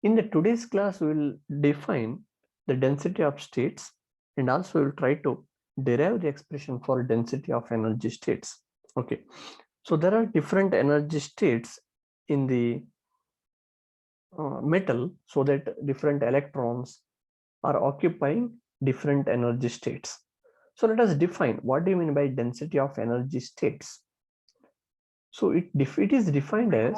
In the today's class, we will define the density of states and also we will try to derive the expression for density of energy states. Okay, so there are different energy states in the metal, so that different electrons are occupying different energy states. So let us define what do you mean by density of energy states. So it is defined as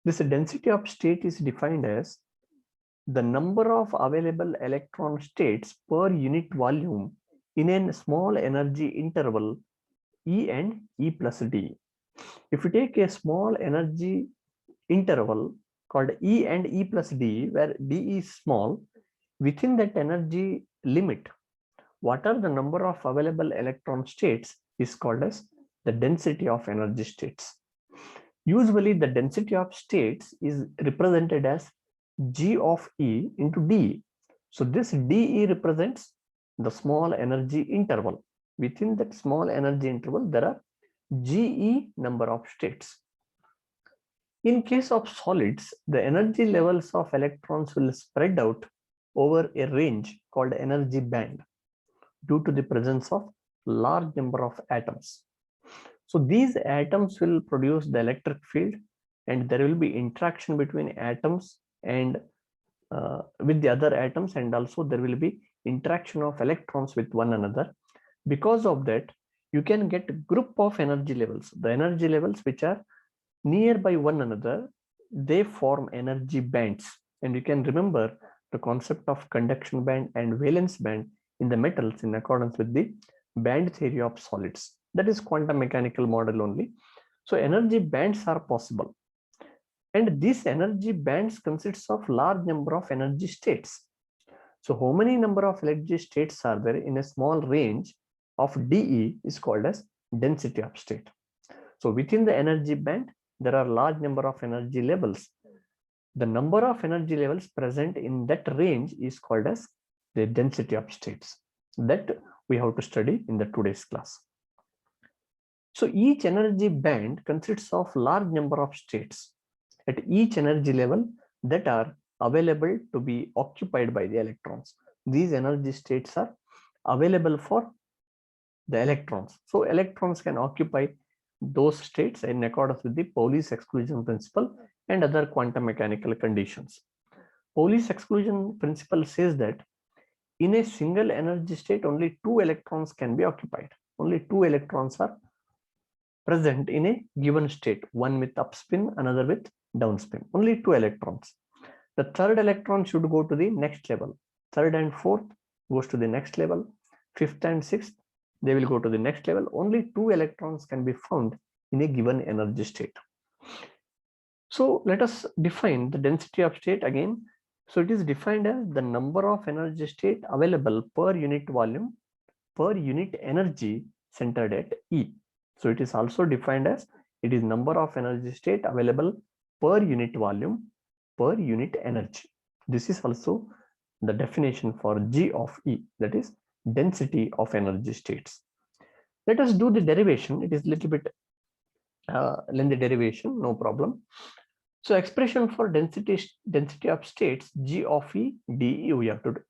this density of state is defined as the number of available electron states per unit volume in a small energy interval E and E plus D. If you take a small energy interval called E and E plus D, where D is small, within that energy limit, what are the number of available electron states is called as the density of energy states. Usually the density of states is represented as G of E into D. So this dE represents the small energy interval. Within that small energy interval, there are GE number of states. In case of solids, the energy levels of electrons will spread out over a range called energy band due to the presence of large number of atoms. So these atoms will produce the electric field and there will be interaction between atoms and with the other atoms, and also there will be interaction of electrons with one another. Because of that, you can get a group of energy levels. The energy levels which are nearby one another, they form energy bands. And you can remember the concept of conduction band and valence band in the metals in accordance with the band theory of solids. That is quantum mechanical model only. So energy bands are possible. And these energy bands consists of large number of energy states. So how many number of energy states are there in a small range of dE is called as density of state. So within the energy band, there are large number of energy levels. The number of energy levels present in that range is called as the density of states. That we have to study in the today's class. So each energy band consists of large number of states at each energy level that are available to be occupied by the electrons. These energy states are available for the electrons. So electrons can occupy those states in accordance with the Pauli's exclusion principle and other quantum mechanical conditions. Pauli's exclusion principle says that in a single energy state, only 2 electrons can be occupied. Only 2 electrons are present in a given state, one with upspin, another with downspin. Only 2 electrons. The third electron should go to the next level. Third and fourth goes to the next level. Fifth and sixth, they will go to the next level. Only 2 electrons can be found in a given energy state. So let us define the density of state again. So it is defined as the number of energy state available per unit volume per unit energy centered at E. So it is also defined as it is number of energy state available per unit volume per unit energy. This is also the definition for G of E, that is density of energy states. Let us do the derivation. It is a little bit lengthy derivation, no problem. So expression for density of states G of E dE we have to do.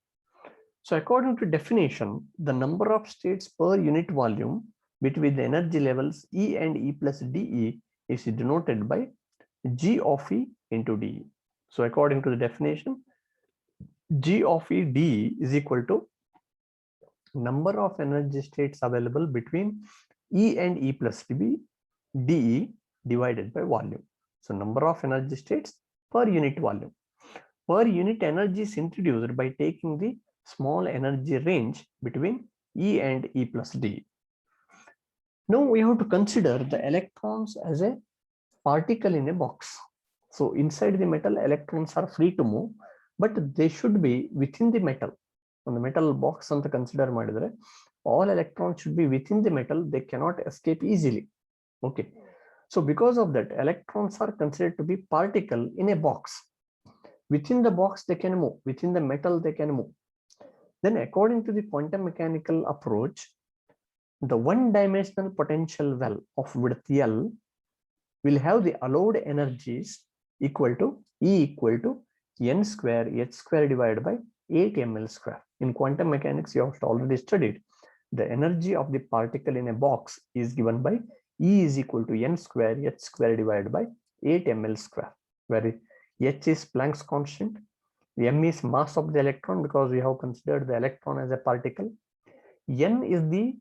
So according to definition, the number of states per unit volume between the energy levels E and E plus dE is denoted by G of E into dE. So according to the definition, G of E dE is equal to number of energy states available between E and E plus dE divided by volume. So number of energy states per unit volume. Per unit energy is introduced by taking the small energy range between E and E plus D. Now we have to consider the electrons as a particle in a box. So inside the metal, electrons are free to move, but they should be within the metal. On the metal box anta consider madidre, all electrons should be within the metal. They cannot escape easily. Okay. So because of that, electrons are considered to be particle in a box. Within the box, they can move. Within the metal, they can move. Then according to the quantum mechanical approach, the one-dimensional potential well of width L will have the allowed energies equal to E equal to n square h square divided by 8 ml square. In quantum mechanics, you have already studied the energy of the particle in a box is given by E is equal to n square h square divided by 8 ml square, where h is Planck's constant, m is mass of the electron because we have considered the electron as a particle, n is the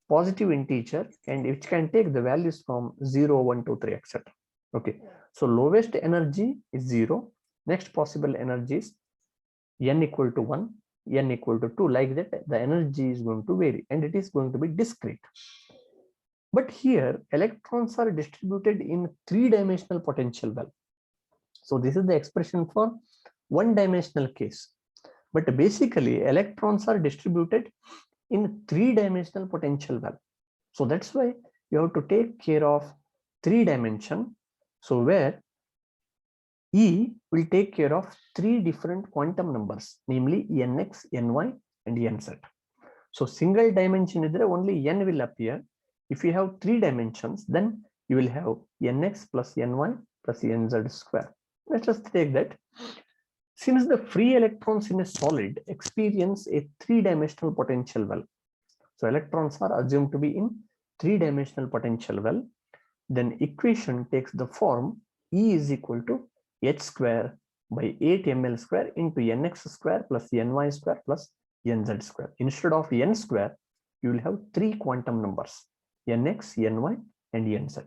positive integer and which can take the values from 0, 1, 2, 3, etc. Okay, so lowest energy is 0. Next possible energy is n equal to 1, n equal to 2. Like that, the energy is going to vary and it is going to be discrete. But here, electrons are distributed in 3-dimensional potential well. So this is the expression for 1-dimensional case. But basically, electrons are distributed in 3-dimensional potential well. So that's why you have to take care of 3 dimension. So where E will take care of 3 different quantum numbers, namely nx, ny, and nz. So single dimension is there, only n will appear. If you have 3 dimensions, then you will have nx plus ny plus nz square. Let us take that. Since the free electrons in a solid experience a 3-dimensional potential well, so electrons are assumed to be in 3-dimensional potential well, then equation takes the form E is equal to h square by 8 ml square into nx square plus ny square plus nz square. Instead of n square, you will have 3 quantum numbers, nx, ny, and nz.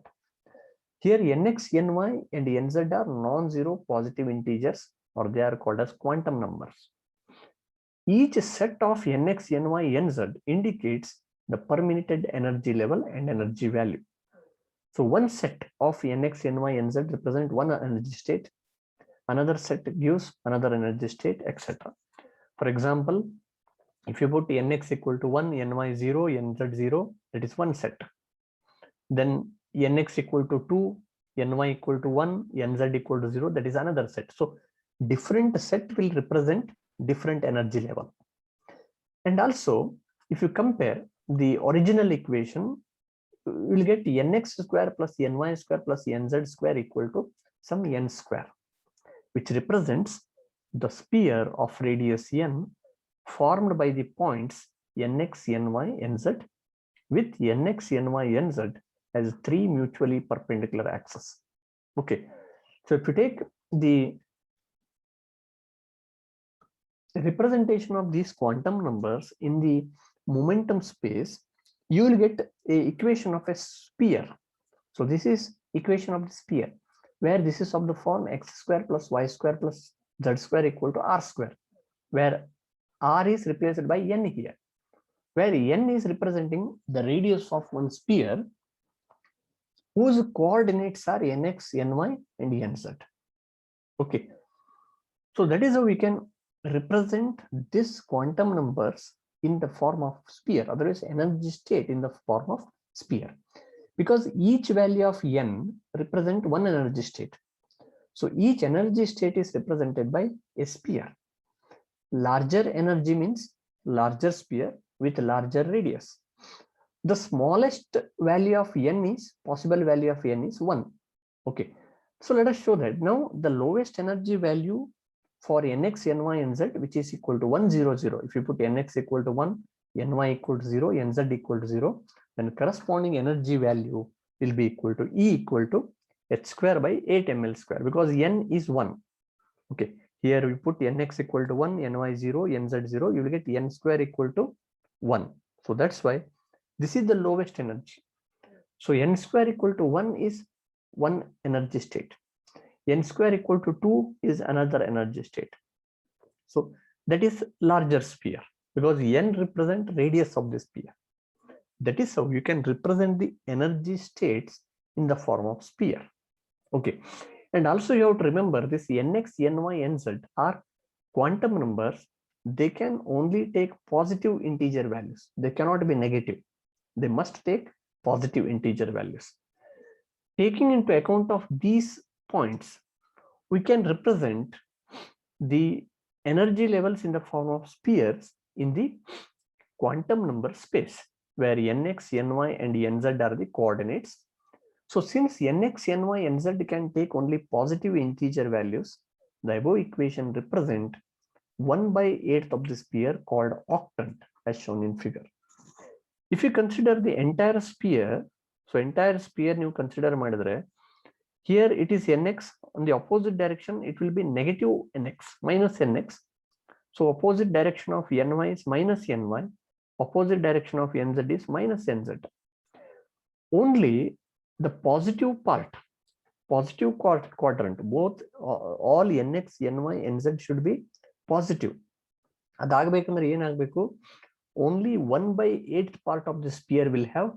Here nx, ny, and nz are non-zero positive integers, or they are called as quantum numbers. Each set of nx, ny, nz indicates the permitted energy level and energy value. So one set of nx, ny, nz represent one energy state. Another set gives another energy state, etc. For example, if you put nx equal to 1, ny 0, nz 0, that is one set. Then nx equal to 2, ny equal to 1, nz equal to 0, that is another set. So different set will represent different energy level. And also, if you compare the original equation, you will get nx square plus ny square plus nz square equal to some n square, which represents the sphere of radius n formed by the points nx, ny, nz with nx, ny, nz as 3 mutually perpendicular axes. Okay, so if you take the representation of these quantum numbers in the momentum space, you will get a equation of a sphere. So this is equation of the sphere, where this is of the form x square plus y square plus z square equal to r square, where r is replaced by n here, where n is representing the radius of one sphere whose coordinates are nx, ny, and nz. Okay, so that is how we can represent this quantum numbers in the form of sphere, otherwise energy state in the form of sphere, because each value of n represent one energy state. So each energy state is represented by a sphere. Larger energy means larger sphere with larger radius. The smallest value of n is, possible value of n is 1. Okay, so let us show that. Now the lowest energy value for nx, ny, nz, which is equal to 1, 0, 0. If you put nx equal to 1, ny equal to 0, nz equal to 0, then corresponding energy value will be equal to E equal to h square by 8 ml square, because n is 1. Okay, here we put nx equal to 1, ny 0, nz 0, you will get n square equal to 1. So that's why this is the lowest energy. So n square equal to 1 is one energy state. N square equal to 2 is another energy state. So that is larger sphere, because n represent radius of the sphere. That is how you can represent the energy states in the form of sphere. Okay, and also you have to remember this nx, ny, nz are quantum numbers. They can only take positive integer values. They cannot be negative. They must take positive integer values. Taking into account of these points, we can represent the energy levels in the form of spheres in the quantum number space, where nx, ny, and nz are the coordinates. So since nx, ny, nz can take only positive integer values, the above equation represent 1/8 of the sphere called octant as shown in figure. If you consider the entire sphere, so entire sphere you consider madidre, here it is nx, on the opposite direction it will be negative nx minus nx. So opposite direction of ny is minus ny, opposite direction of nz is minus nz. Only the positive part, positive quadrant, both all nx, ny, nz should be positive. Adagbekamre yen agbeku, only 1/8 part of the sphere will have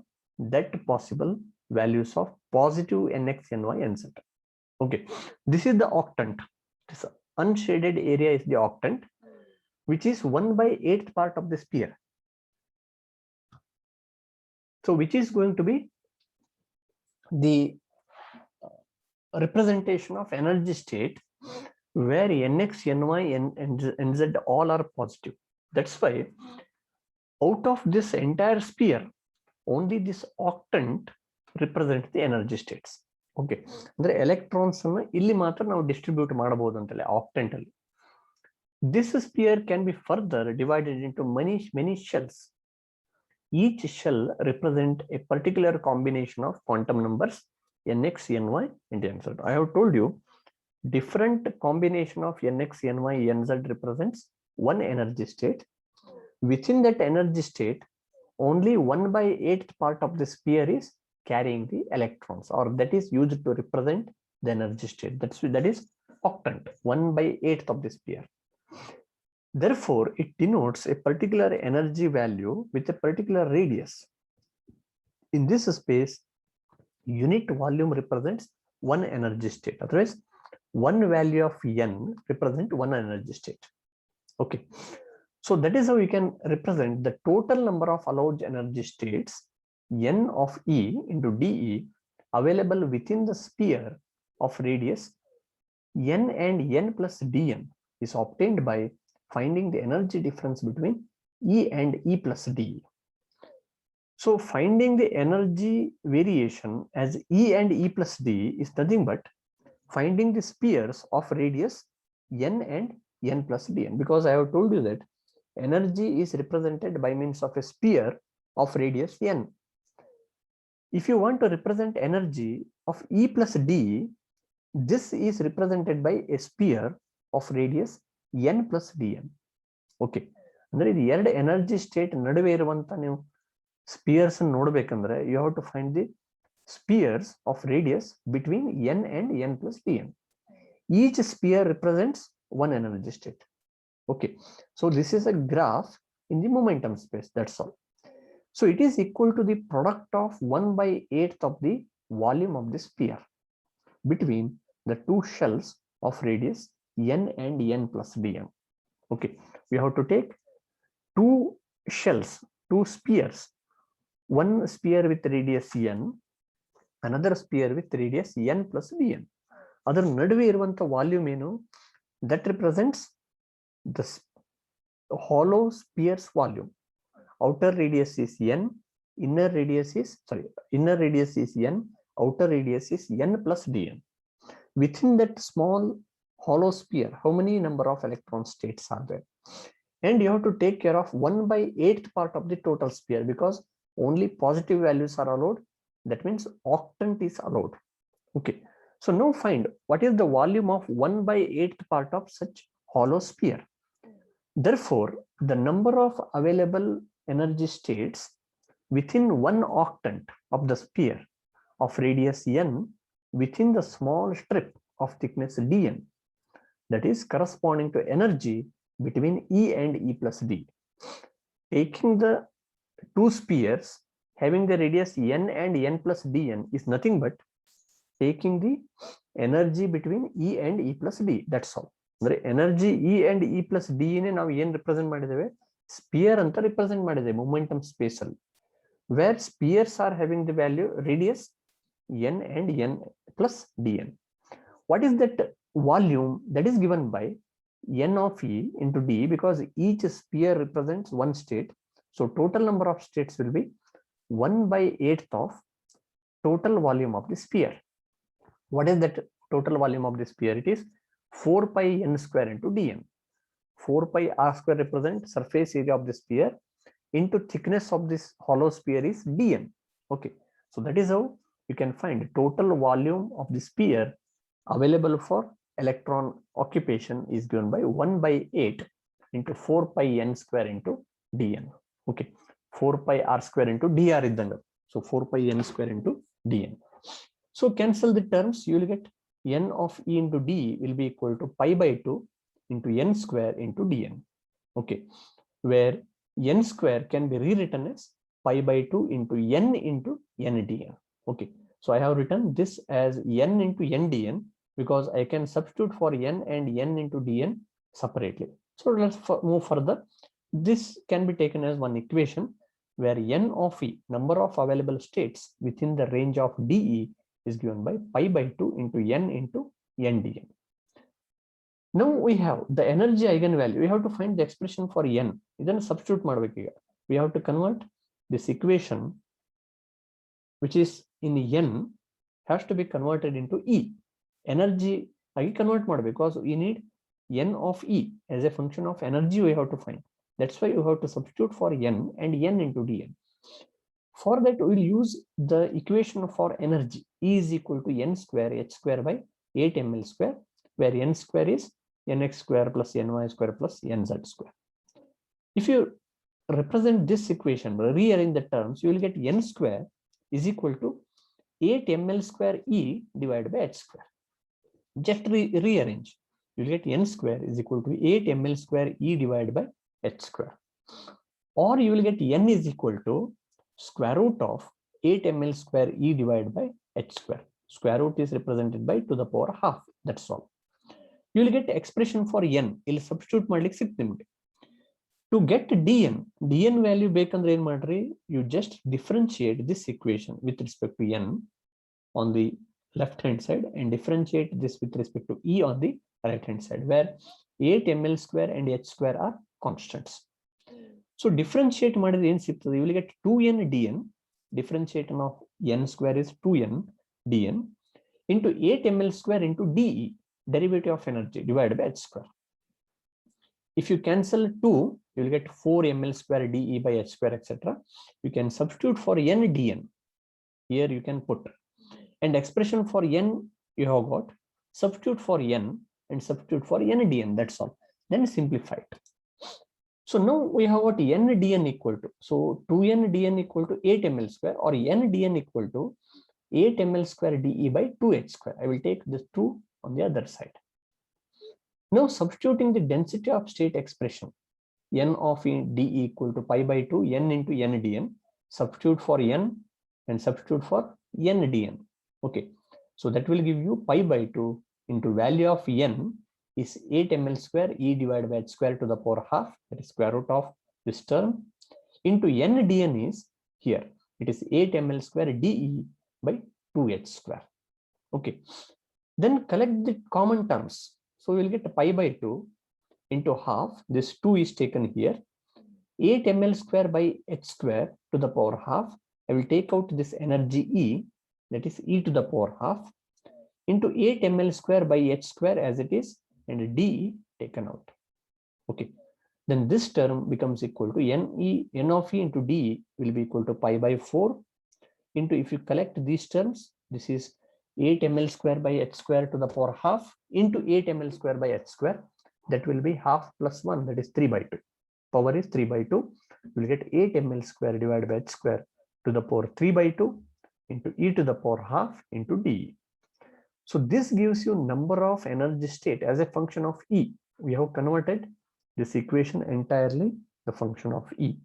that possible values of positive nx, ny, nz. Okay, this is the octant. This unshaded area is the octant, which is 1/8 part of the sphere. So which is going to be the representation of energy state where nx, ny, nz all are positive. That's why out of this entire sphere, only this octant represents the energy states. Okay, the electrons illi matra now distribute madabodu antale octant alli. This sphere can be further divided into many shells. Each shell represent a particular combination of quantum numbers nx, ny, and nz. I have told you different combination of nx, ny, nz represents one energy state. Within that energy state, only 1/8 part of the sphere is carrying the electrons, or that is used to represent the energy state. That is octant, 1/8 of the sphere. Therefore, it denotes a particular energy value with a particular radius. In this space, unit volume represents one energy state. Otherwise, one value of n represent one energy state. Okay, so that is how we can represent the total number of allowed energy states n of E into dE available within the sphere of radius n and n plus dn is obtained by finding the energy difference between E and E plus dE. So finding the energy variation as E and E plus dE is nothing but finding the spheres of radius n and n plus dn, because I have told you that energy is represented by means of a sphere of radius n. If you want to represent energy of E plus d, this is represented by a sphere of radius n plus dn. Okay, ಅಂದ್ರೆ ಇದು ಎರಡು energy state ನಡುವೆ ಇರುವಂತ ನೀವು spears ನೋಡಬೇಕಂದ್ರೆ you have to find the spheres of radius between n and n plus dn. Each sphere represents one energy state. Okay, so this is a graph in the momentum space, that's all. So it is equal to the product of 1/8 of the volume of the sphere between the two shells of radius n and n plus dn. Okay, we have to take two shells, two spheres, one sphere with radius n, another sphere with radius n plus dn. ಅದರ ನಡುವೆ ಇರುವಂತ volume ಏನು, that represents the hollow sphere's volume. Outer radius is n, inner radius is n, outer radius is n plus dn. Within that small hollow sphere, how many number of electron states are there? And you have to take care of 1/8 part of the total sphere, because only positive values are allowed. That means octant is allowed. Okay, so now find what is the volume of 1/8 part of such hollow sphere. Therefore, the number of available energy states within one octant of the sphere of radius n within the small strip of thickness dn, that is corresponding to energy between E and E plus d. Taking the two spheres having the radius n and n plus dn is nothing but taking the energy between E and E plus d. That's all. ಅಂದ್ರೆ energy E and E plus d ನೇ ನಾವು ಏನ್ represent ಮಾಡಿದ್ದೇವೆ, spear ಅಂತ represent ಮಾಡಿದ್ದೇವೆ momentum space ಅಲ್ಲಿ, where spheres are having the value radius n and n plus dn. What is that volume? That is given by n of E into d, because each sphere represents one state. So total number of states will be 1/8 of total volume of the sphere. What is that total volume of the sphere? It is 4 pi n square into dn. 4 pi r square represents surface area of the sphere into thickness of this hollow sphere is dn. Okay, so that is how you can find total volume of the sphere available for electron occupation is given by 1 by 8 into 4 pi n square into dn. Okay, 4 pi r square into dr idanga. So 4 pi n square into dn. So cancel the terms, you will get n of e into d will be equal to pi by 2 into n square into dn. Okay, where n square can be rewritten as pi by 2 into n dn. Okay, so I have written this as n into n dn because I can substitute for n and n into dn separately. So let's move further. This can be taken as one equation where n of e, number of available states within the range of dE, is given by pi by 2 into n dn. Now we have the energy eigenvalue. We have to find the expression for n. Then substitute ಮಾಡಬೇಕು. We have to convert this equation, which is in n, has to be converted into e. Energy I convert ಮಾಡಬೇಕು because we need n of e as a function of energy we have to find. That's why you have to substitute for n and n into dn. For that, we will use the equation for energy. E is equal to n square h square by 8 ml square, where n square is nx square plus ny square plus nz square. If you represent this equation, rearrange the terms, you will get n square is equal to 8 ml square e divided by h square. Just rearrange. You will get n square is equal to 8 ml square e divided by h square. Or you will get n is equal to square root of 8 ml square e divided by h square. Square root is represented by to the power half. That's all. You will get expression for n. You'll substitute ಮಾಡಲಿಕ್ಕೆ ಸಿಕ್ತು ನಿಮಗೆ. To get dn value ಬೇಕಂದ್ರೆ ಏನು ಮಾಡ್ರಿ? You just differentiate this equation with respect to n on the left hand side and differentiate this with respect to e on the right hand side, where 8 ml square and h square are constants. So differentiate ಮಾಡಿದ್ರೆ ಏನು ಸಿಗ್ತದೆ? You will get 2n dn. Differentiation of n square is 2n dn into 8 ml square into dE, derivative of energy, divided by h square. If you cancel 2, you will get 4 ml square dE by h square, etc. You can substitute for n dn. Here you can put. And expression for n you have got. Substitute for n and substitute for n dn. That's all. Then simplify it. So now we have got n dn equal to. So 2n dn equal to 8 ml square, or n dn equal to 8 ml square dE by 2h square. I will take this 2 on the other side. Now substituting the density of state expression, n of dE equal to pi by 2 n into n dn. Substitute for n and substitute for n dn. Okay, so that will give you pi by 2 into value of n is 8 ml square e divided by h square to the power half, that is square root of this term, into n dn is here. It is 8 ml square dE by 2h square. Okay, then collect the common terms. So we will get pi by 2 into half. This 2 is taken here. 8 ml square by h square to the power half. I will take out this energy E, that is e to the power half, into 8 ml square by h square as it is, and dE taken out. Okay, then this term becomes equal to n of e into dE will be equal to pi by 4 into, if you collect these terms, this is 8 ml square by h square to the power half into 8 ml square by h square. That will be half plus 1, that is 3 by 2. Power is 3 by 2. You will get 8 ml square divided by h square to the power 3 by 2 into e to the power half into dE. So this gives you number of energy state as a function of E. We have converted this equation entirely the function of E.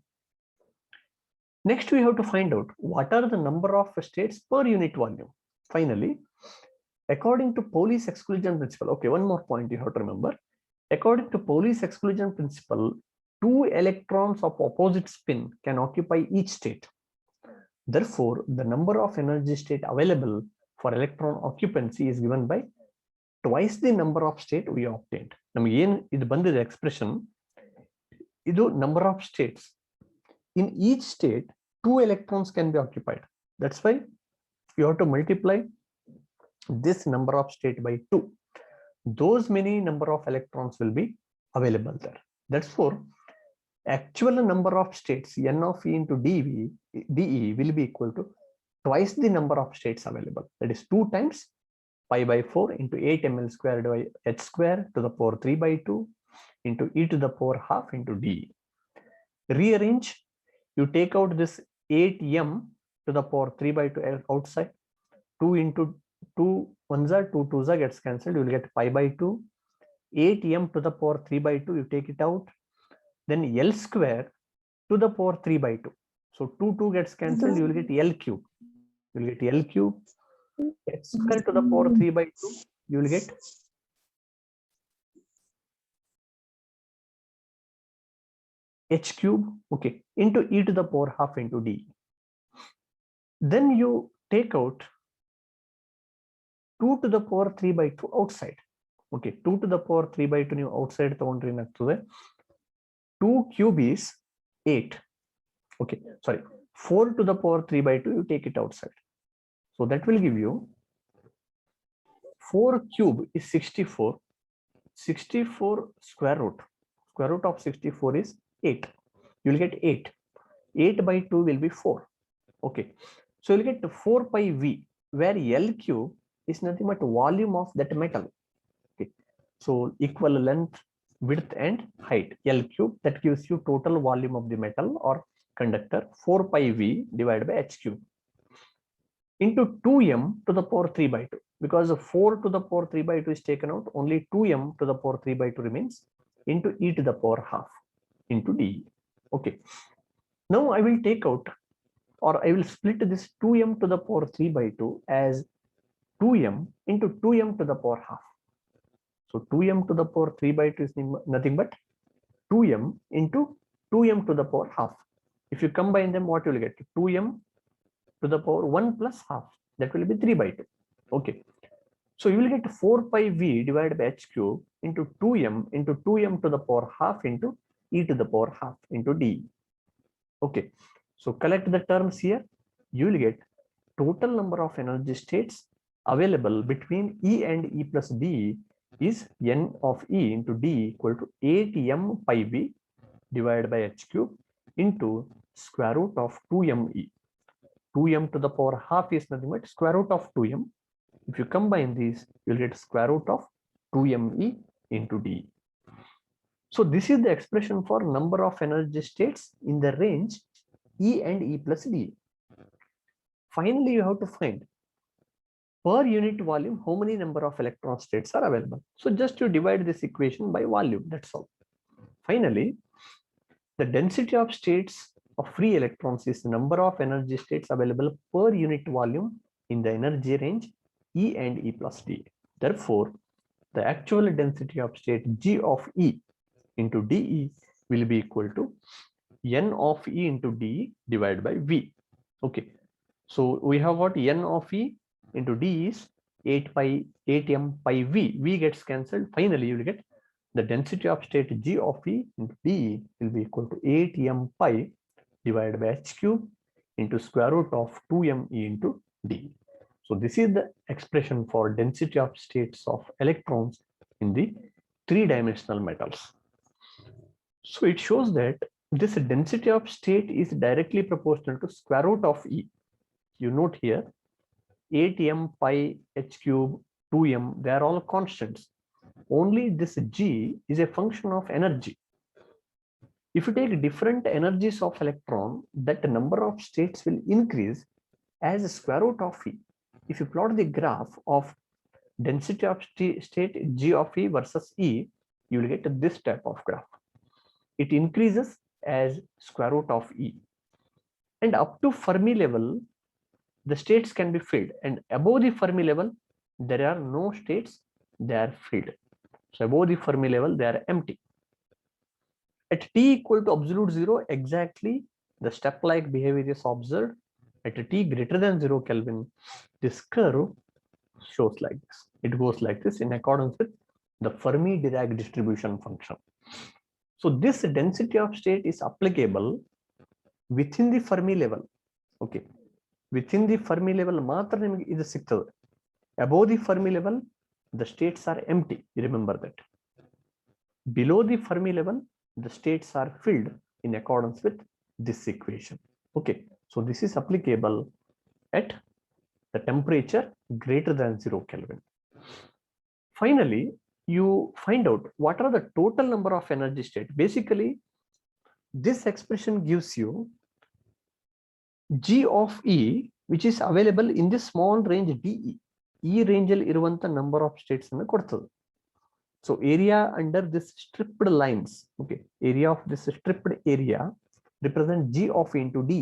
Next, we have to find out what are the number of states per unit volume. Finally, according to Pauli's exclusion principle, okay, one more point you have to remember. According to Pauli's exclusion principle, 2 electrons of opposite spin can occupy each state. Therefore, the number of energy state available for electron occupancy is given by twice the number of state we obtained. ನಮಗೆ ಏನು ಇದು ಬಂದಿದೆ expression, ಇದು number of states. In each state, 2 electrons can be occupied. That's why you have to multiply this number of state by 2. Those many number of electrons will be available there. That's for actual number of states n of e into dE will be equal to twice the number of states available. That is 2 times pi by 4 into 8 ml squared by h square to the power 3 by 2 into e to the power half into dE. Rearrange, you take out this 8m to the power 3 by 2 outside, 2 into 2 ones are 2 twos are gets cancelled, you will get pi by 2, 8m to the power 3 by 2, you take it out, then L square to the power 3 by 2. So 2 gets cancelled, you will get L cube. You will get L cube, h square to the power 3 by 2, you will get h cube, okay, into e to the power half into d. Then you take out 2 to the power 3 by 2 outside. Okay, 2 to the power 3 by 2 ನೀವು outside ತಗೊಂಡ್ರೆ ಏನಾಗ್ತದೆ, 2 cube is 8. Okay, sorry, 4 to the power 3 by 2, you take it outside. So that will give you 4 cube is 64. 64 square root of 64 is 8. You will get 8. 8 by 2 will be 4. Okay, so you'll get 4 pi v, where L cube is nothing but volume of that metal. Okay, so equal length, width and height, L cube, that gives you total volume of the metal or conductor, 4 pi v divided by h cube into 2m to the power 3 by 2. Because 4 to the power 3 by 2 is taken out, only 2m to the power 3 by 2 remains, into e to the power half into d. Okay, now I will take out, or I will split this 2m to the power 3 by 2 as 2m into 2m to the power half. So 2m to the power 3 by 2 is nothing but 2m into 2m to the power half. If you combine them, what you will get? 2m to the power 1 plus half, that will be 3 by 2. Okay, so you will get 4 pi v divided by h cube into 2m to the power half into e to the power half into d. Okay, so collect the terms here. You will get total number of energy states available between E and E plus D is n of E into D equal to 8m pi v divided by h cube into square root of 2me. 2m to the power half is nothing but square root of 2m. If you combine these, you'll get square root of 2me into d. So this is the expression for number of energy states in the range E and E plus D. Finally, you have to find per unit volume how many number of electron states are available. So just you divide this equation by volume, that's all. Finally, the density of states of free electrons is the number of energy states available per unit volume in the energy range E and E plus D. Therefore, the actual density of state G of E into dE will be equal to n of E into dE divided by V. Okay, so we have what n of E into d is 8m pi v. V gets cancelled. Finally, you will get the density of state G of E into d will be equal to 8m pi divided by h cube into square root of 2me into d. So this is the expression for density of states of electrons in the three-dimensional metals. So it shows that this density of state is directly proportional to square root of E. You note here 8m pi h cube 2m, they are all constants. Only this G is a function of energy. If you take different energies of electron, that number of states will increase as square root of E. If you plot the graph of density of state G of E versus E, you will get this type of graph. It increases as square root of E. And up to Fermi level, the states can be filled, and above the Fermi level there are no states, they are filled. So above the Fermi level they are empty. At t equal to absolute 0, exactly the step-like behavior is observed. At t greater than 0 Kelvin, this curve shows like this. It goes like this in accordance with the Fermi-Dirac distribution function. So this density of state is applicable within the Fermi level. Okay, Within the Fermi level ಮಾತ್ರ ನಿಮಗೆ ಇದು ಸಿಗ್ತದೆ. Above the Fermi level, the states are empty. You remember that. Below the Fermi level, the states are filled in accordance with this equation. Okay, so this is applicable at the temperature greater than 0 Kelvin. Finally, you find out what are the total number of energy state. Basically, this expression gives you G of E, which is available in this small range DE. E range iruvanta number of states annu kodtadu. So area under this stripped lines, okay, area of this stripped area represent G of E into D.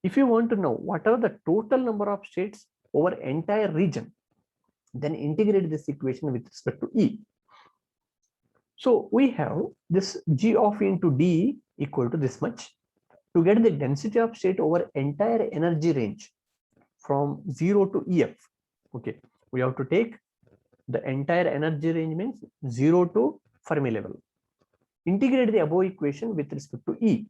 If you want to know what are the total number of states over entire region, then integrate this equation with respect to E. So we have this G of E into D equal to this much. To get the density of state over entire energy range from 0 to EF, okay, we have to take the entire energy range means 0 to Fermi level. Integrate the above equation with respect to E.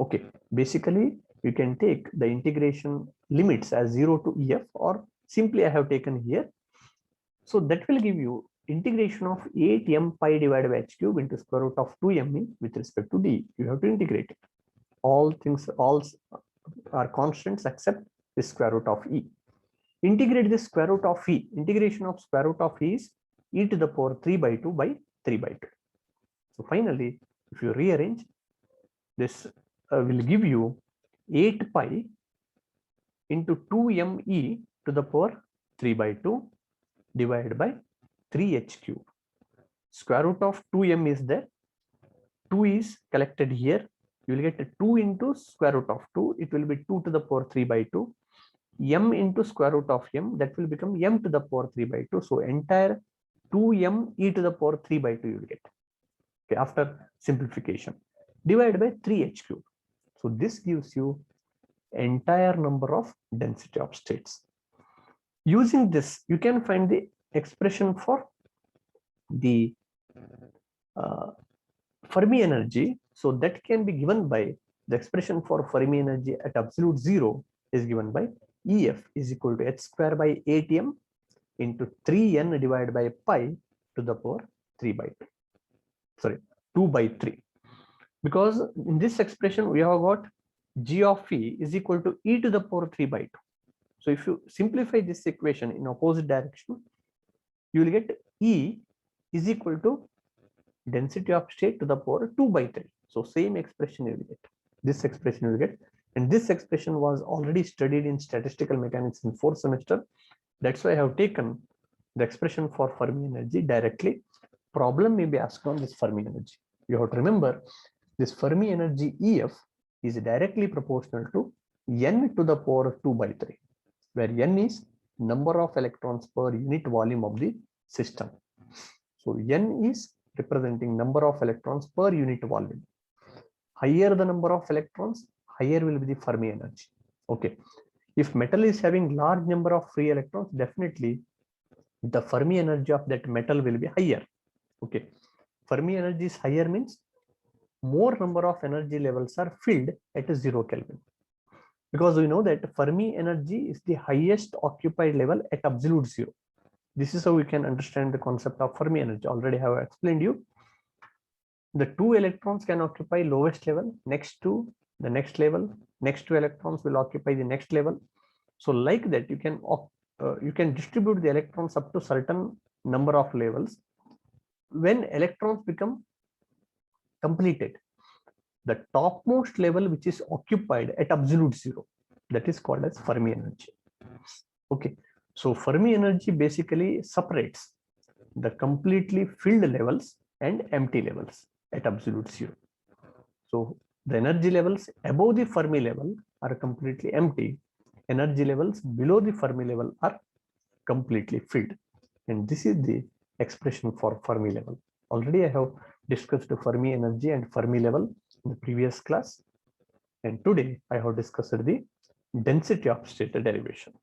Okay, basically you can take the integration limits as 0 to EF, or simply I have taken here. So that will give you integration of 8m pi divided by h cube into square root of 2m with respect to D. You have to integrate it. All things, all are constants except the square root of E. Integrate the square root of E. Integration of square root of E is e to the power 3 by 2 by 3 by 2. So finally, if you rearrange, this will give you 8 pi into 2me to the power 3 by 2 divided by 3h cube. Square root of 2m is there. 2 is collected here. You will get 2 into square root of 2. It will be 2 to the power 3 by 2. M into square root of m, that will become m to the power 3 by 2. So entire 2m e to the power 3 by 2 you will get. Okay, after simplification, divided by 3h cube. So this gives you entire number of density of states. Using this, you can find the expression for the Fermi energy. So that can be given by the expression for Fermi energy at absolute zero is given by EF is equal to h square by 8m into 3n divided by pi to the power 3 by 2. Sorry, 2 by 3. Because in this expression we have got G of E is equal to e to the power 3 by 2. So if you simplify this equation in opposite direction, you will get E is equal to density of state to the power 2 by 3. So same expression you will get. This expression you will get. And this expression was already studied in statistical mechanics in 4th semester. That's why I have taken the expression for Fermi energy directly. Problem may be asked on this Fermi energy. You have to remember this Fermi energy EF is directly proportional to n to the power 2 by 3, where n is number of electrons per unit volume of the system. So n is representing number of electrons per unit volume. Higher the number of electrons, higher will be the Fermi energy. Okay, if metal is having large number of free electrons, definitely the Fermi energy of that metal will be higher. Okay, Fermi energy is higher means more number of energy levels are filled at 0 Kelvin, because we know that Fermi energy is the highest occupied level at absolute zero. This is how we can understand the concept of Fermi energy. Already have explained you. The 2 electrons can occupy lowest level, next to the next level, next 2 electrons will occupy the next level. So like that you can distribute the electrons up to certain number of levels. When electrons become completed, the topmost level which is occupied at absolute zero, that is called as Fermi energy. Okay, so Fermi energy basically separates the completely filled levels and empty levels at absolute zero. So the energy levels above the Fermi level are completely empty. Energy levels below the Fermi level are completely filled. And this is the expression for Fermi level. Already I have discussed the Fermi energy and Fermi level in the previous class. And today I have discussed the density of state derivation.